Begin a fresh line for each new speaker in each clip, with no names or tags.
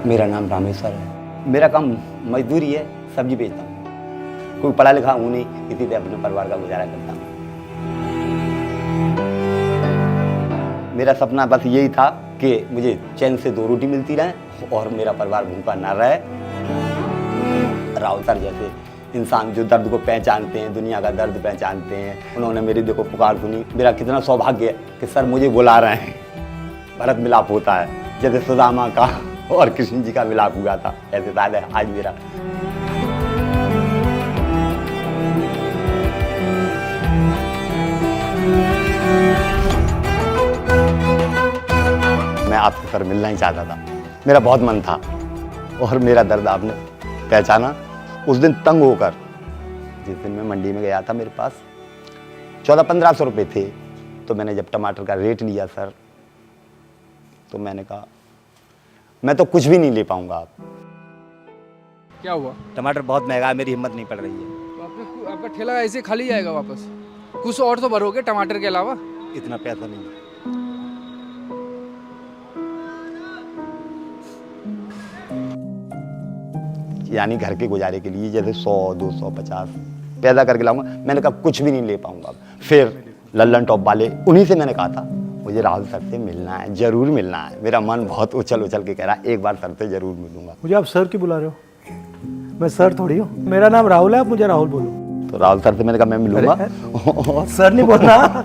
मेरा नाम रामेश्वर है। मेरा काम मजदूरी है, सब्जी बेचता हूँ। कोई पढ़ा लिखा हूँ नहीं, इसी से अपने परिवार का गुजारा करता हूँ। मेरा सपना बस यही था कि मुझे चैन से 2 रोटी मिलती रहे और मेरा परिवार भूखा ना रहे। राहुल सर जैसे इंसान जो दर्द को पहचानते हैं, दुनिया का दर्द पहचानते हैं, उन्होंने मेरी देखो पुकार सुनी। मेरा कितना सौभाग्य है कि सर मुझे बुला रहे हैं। भरत मिलाप होता है जैसे सुदामा का और कृष्ण जी का मिलाप हुआ था, ऐसे शायद है आज मेरा। मैं आपसे सर मिलना ही चाहता था, मेरा बहुत मन था और मेरा दर्द आपने पहचाना। उस दिन तंग होकर, जिस दिन मैं मंडी में गया था, मेरे पास 1400-1500 रुपये थे, तो मैंने जब टमाटर का रेट लिया सर, तो मैंने कहा मैं तो कुछ भी नहीं ले पाऊंगा। आप
क्या हुआ?
टमाटर बहुत महंगा है, मेरी हिम्मत नहीं पड़ रही है।
तो आपका ठेला ऐसे खाली जाएगा वापस? कुछ और तो भरोगे टमाटर के अलावा?
इतना पैसा नहीं है। यानी घर के गुजारे के लिए जैसे 100, 200, 50 पैदा करके लाऊंगा। मैंने कहा कुछ भी नहीं ले पाऊंगा। फिर लल्लन टॉप वाले, उन्हीं से मैंने कहा था मुझे राहुल सर से मिलना है, जरूर मिलना है। मेरा मन बहुत उछल उछल के कह रहा है एक बार सर से जरूर मिलूंगा।
मुझे आप सर क्यों बुला रहे हो? मैं सर थोड़ी हूँ, मेरा नाम राहुल है, आप मुझे राहुल बोलो।
तो राहुल सर से मैंने कहा मैं मिलूंगा।
सर नहीं बोलना।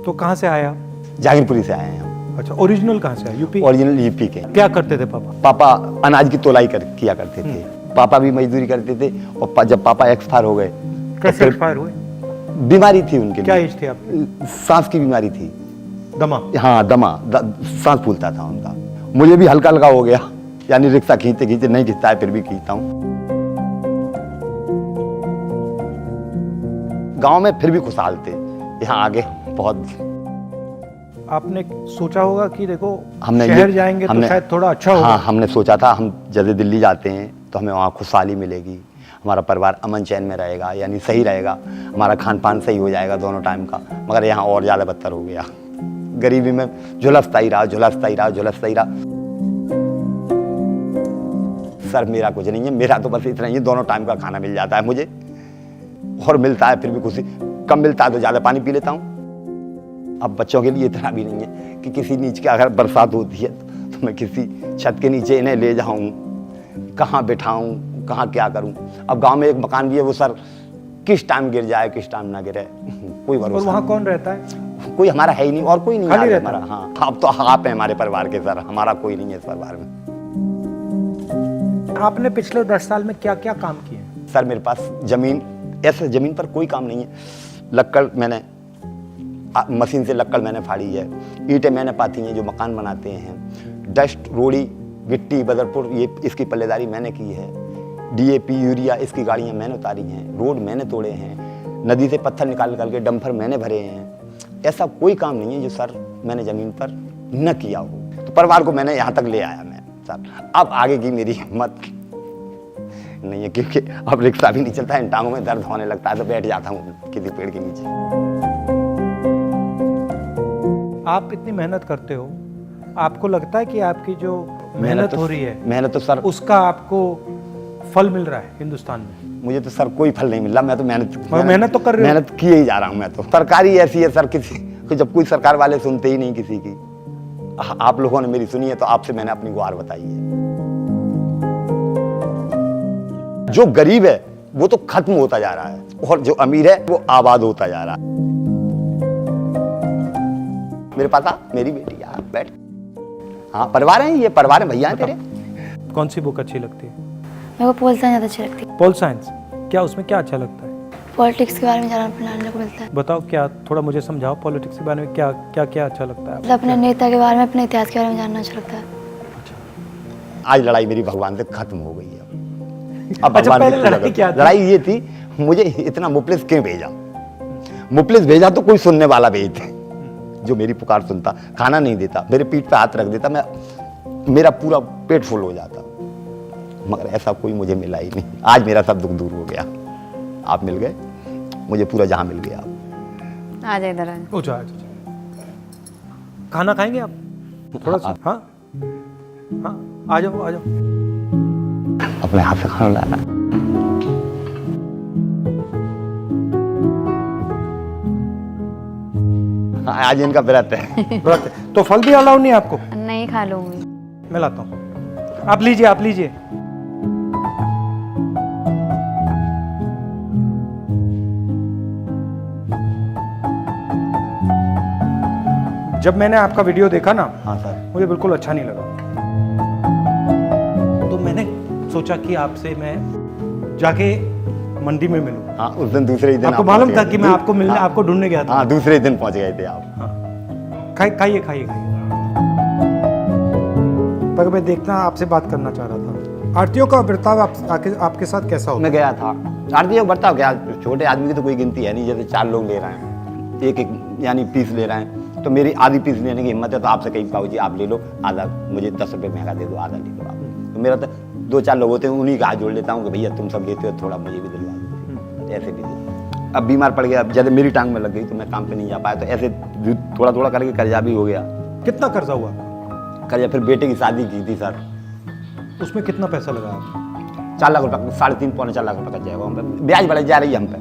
तो कहाँ से आए आप?
जागीरपुरी से आए हैं हम।
अच्छा, ओरिजिनल कहाँ से आए? यूपी?
ओरिजिनल यूपी के।
क्या करते थे पापा?
पापा अनाज की तोलाई किया करते थे। पापा भी मजदूरी करते थे और जब पापा एक्सपायर हो गए,
कैसे एक्सपायर हुए?
बीमारी थी उनके।
क्या एज थी आपकी?
सांस की बीमारी थी।
दमा?
हाँ दमा, सांस फूलता था उनका। मुझे भी हल्का हल्का हो गया, यानी रिक्शा खींचते खींचते, नहीं खींचता है फिर भी खींचता हूँ। गांव में फिर भी खुशहाल थे, यहाँ आगे बहुत।
आपने सोचा होगा कि देखो
हमने
शहर जाएंगे तो शायद थोड़ा अच्छा होगा।
हाँ, हमने सोचा था हम जैसे दिल्ली जाते हैं तो हमें वहाँ खुशहाली मिलेगी, हमारा परिवार अमन चैन में रहेगा, यानी सही रहेगा, हमारा खान पान सही हो जाएगा दोनों टाइम का। मगर यहाँ और ज़्यादा बदतर हो गया। गरीबी में झुलसता ही रहा। सर मेरा कुछ नहीं है, मेरा तो बस इतना ही है, दोनों टाइम का खाना मिल जाता है मुझे, और मिलता है फिर भी खुशी। कम मिलता है तो ज़्यादा पानी पी लेता हूँ। अब बच्चों के लिए इतना भी नहीं है कि किसी नीचे के अगर बरसात होती है तो मैं किसी छत के नीचे इन्हें ले जाऊँ, कहाँ बिठाऊँ, कहाँ क्या करूँ। अब गांव में एक मकान भी है, वो सर किस टाइम गिर जाए किस टाइम ना गिरे, कोई भरोसा।
और वहाँ कौन रहता है?
कोई हमारा है ही नहीं, और कोई नहीं
खाली
है
रहता
हमारा। हाँ, अब तो आप हैं हमारे परिवार के सर, हमारा कोई नहीं है इस परिवार में।
आपने पिछले 10 साल में क्या क्या काम किए?
सर मेरे पास जमीन, ऐसे जमीन पर कोई काम नहीं है। लक्कड़ मैंने मशीन से लक्कड़ मैंने फाड़ी है, ईंटें मैंने पाती हैं जो मकान बनाते हैं, डस्ट, रोड़ी, गिट्टी, बदरपुर, ये इसकी पल्लेदारी मैंने की है, DAP, यूरिया इसकी गाड़ियाँ मैंने उतारी हैं, रोड मैंने तोड़े हैं, नदी से पत्थर निकाल के डंपर मैंने भरे हैं। ऐसा कोई काम नहीं है जो सर मैंने ज़मीन पर न किया हो। तो परिवार को मैंने यहाँ तक ले आया मैं सर। अब आगे की मेरी हिम्मत नहीं है, क्योंकि अब रिक्शा भी नहीं चलता है, टांगों में दर्द होने लगता है तो बैठ जाता हूँ किसी पेड़ के नीचे।
आप इतनी मेहनत करते हो, आपको लगता है कि आपकी जो मेहनत हो रही है,
मेहनत तो सर,
उसका आपको फल मिल रहा है हिंदुस्तान में?
मुझे तो सर कोई फल नहीं मिल रहा। मैं तो
मेहनत तो कर रहे हो।
मेहनत किए ही जा रहा हूँ मैं तो। सरकारी ऐसी है सर, किसी जब कोई सरकार वाले सुनते ही नहीं किसी की। आप लोगों ने मेरी सुनी है तो आपसे मैंने अपनी गुहार बताई है। जो गरीब है वो तो खत्म होता जा रहा है और जो अमीर है वो आबाद होता जा रहा है। मेरे पास आ, मेरी बेटी यार बैठ। हाँ, परिवार है, ये परिवार है, भैया है तेरे।
कौन सी बुक अच्छी लगती है?
मेरे को पोल साइंस ज़्यादा अच्छी लगती है।
Pol science? क्या उसमें क्या अच्छा लगता है?
पॉलिटिक्स के बारे में जानने को मिलता है।
बताओ, क्या थोड़ा मुझे समझाओ, पॉलिटिक्स के बारे में क्या क्या क्या अच्छा लगता है?
मतलब अपने नेता के बारे में, अपने इतिहास के बारे में जानना अच्छा लगता है।
आज लड़ाई मेरी भगवान से खत्म हो गई है। अब
अच्छा,
भगवान
पहले
की
लड़ाई क्या थी?
लड़ाई ये थी, मुझे इतना मुफलिस क्यों भेजा। मुफलिस भेजा तो कोई सुनने वाला भेजते जो मेरी पुकार सुनता, खाना नहीं देता, मेरे पीठ पे हाथ रख देता, मेरा पूरा पेट फुल हो जाता। मगर ऐसा कोई मुझे मिला ही नहीं। आज मेरा सब दुख दूर हो गया, आप मिल गए, मुझे पूरा जहां मिल गया।
आ जाए इधर।
खाना खाएंगे आप? थोड़ा सा। हाँ हाँ, आ जाओ आ जाओ।
अपने हाथ से खाना लाना। हाँ, आज इनका व्रत है।
व्रत है। तो फल भी अलाउ नहीं है आपको?
नहीं खा लूंगी।
मैं लाता हूँ, आप लीजिए, आप लीजिए। जब मैंने आपका वीडियो देखा ना,
हाँ सर।
मुझे बिल्कुल अच्छा नहीं लगा। तो मैंने सोचा कि आपसे मैं जाके मंडी में मिलूं।
हाँ, उस दिन दूसरे ही दिन
आपको
आप
मालूम
पहुंच
था
गए
कि
थे।
मैं आपको मिलने,
हाँ,
आपको ढूंढने गया था।
हाँ, दूसरे दिन पहुंच गए थे आप।
खाइए खाइए खाइए। पर मैं देखना, आपसे बात करना चाह रहा था, आरतियों का बर्ताव आपके साथ कैसा होता
मैं गया था, आरती का बर्ताव क्या, छोटे आदमी की तो कोई गिनती है नहीं। जैसे 4 लोग ले रहे हैं, एक एक यानी पीस ले रहे हैं, तो मेरी आधी पीस लेने की हिम्मत है, तो आपसे कहीं पाओ जी आप ले लो आधा, मुझे 10 रुपये महंगा दे दो, आधा ले लो आप। तो मेरा तो 2-4 लोग होते हैं, उन्हीं का हाथ जोड़ लेता हूँ कि भैया तुम सब लेते हो, थोड़ा मुझे भी दिलवा दो, ऐसे भी दे। अब बीमार पड़ गया, जैसे मेरी टांग में लग गई तो मैं काम पे नहीं जा पाया, तो ऐसे थोड़ा थोड़ा करके कर्जा भी हो गया।
कितना कर्जा हुआ?
कर्जा फिर बेटे की शादी की थी सर,
उसमें कितना पैसा लगा आपको?
4 लाख रुपये, 3.5-4 लाख रुपये का जाएगा हम पे, ब्याज बढ़ जा रही है हम पे।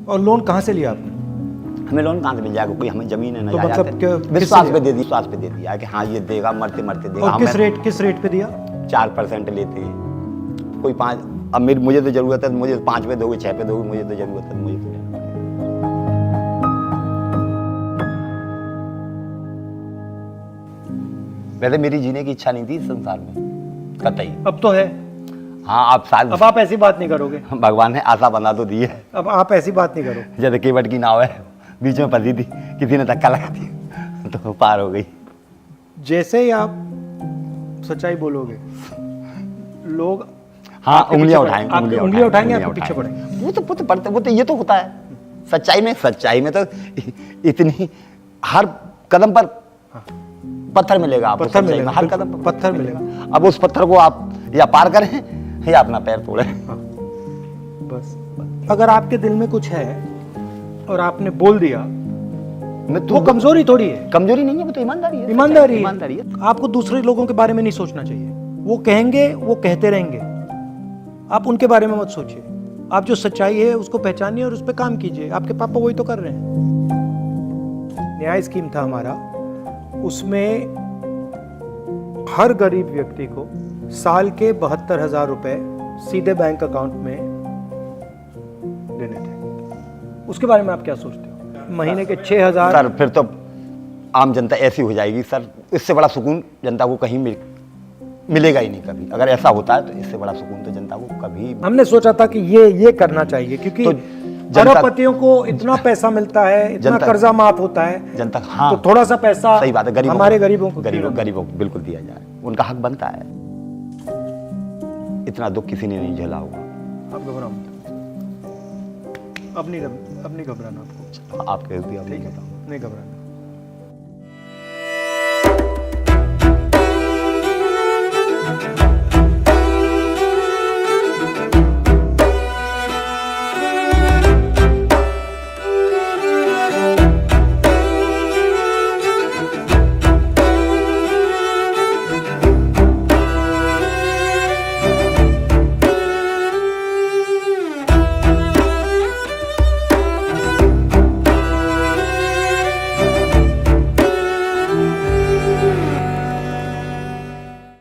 और लोन कहाँ से लिया आपने?
हमें लोन कहाँ से मिल जाएगा, कोई हमें जमीन है ना,
तो मतलब
विश्वास पे दे दी, विश्वास पे दे दिया कि हाँ ये देगा, मरते मरते देगा।
और किस रेट पे दिया?
4% लेते हैं, कोई 5। अब मुझे तो जरूरत है, मुझे 5 पे दोगे, 6 पे दोगे, मुझे तो जरूरत है, मुझे तो लेना पड़ेगा। वैसे मेरी जीने की इच्छा नहीं थी इस संसार में कतई।
अब तो है।
हाँ, आप शायद,
अब आप ऐसी बात नहीं करोगे।
भगवान ने आशा बना तो दी है।
अब आप ऐसी बात नहीं करो।
जैसे केवट की नाव है, बीच में फंसी थी, किसी ने धक्का लगा दिया तो पार हो गई।
जैसे ही आप सच्चाई बोलोगे, लोग
हाँ,
आपके
उंगलियां
पीछे
उठाएंगे,
आपकी उंगलियां उठाएंगे, आपके पीछे पड़ेंगे।
वो तो पड़ते, वो तो ये तो होता है सच्चाई में तो इतनी हर कदम पर पत्थर मिलेगा आपको,
पत्थर
सच्चाई में
मिलेगा,
हर कदम पर
पत्थर मिलेगा।
अब उस पत्थर को आप या पार करें या अपना पैर तोड़े।
बस अगर आपके दिल में कुछ है और आपने बोल दिया, वो कमजोरी थोड़ी है।
कमजोरी नहीं है, वो तो ईमानदारी है।
ईमानदारी है। आपको दूसरे लोगों के बारे में नहीं सोचना चाहिए। वो कहेंगे, वो कहते रहेंगे, आप उनके बारे में मत सोचिए। आप जो सच्चाई है उसको पहचानिए और उस पर काम कीजिए। आपके पापा वही तो कर रहे हैं। न्याय स्कीम था हमारा, उसमें हर गरीब व्यक्ति को साल के 72,000 रुपए सीधे बैंक अकाउंट में देने थे। उसके बारे में आप क्या सोचते हो? महीने के 6,000।
सर फिर तो आम जनता ऐसी हो जाएगी सर, इससे बड़ा सुकून जनता को कहीं मिलेगा ही नहीं कभी। अगर ऐसा होता है तो इससे बड़ा सुकून तो जनता को कभी।
हमने सोचा था कि ये करना चाहिए, क्योंकि
तो
अरबपतियों को इतना पैसा मिलता है, इतना कर्जा माफ होता है
जनता। हाँ,
तो थोड़ा सा पैसा
सही बात है,
हमारे गरीबों को
बिल्कुल दिया जाए, उनका हक बनता है। इतना दुख किसी ने नहीं झेला होगा।
आप घबराओ मत, अब नहीं घबराना आपको।
आप कह दिया,
नहीं घबराना।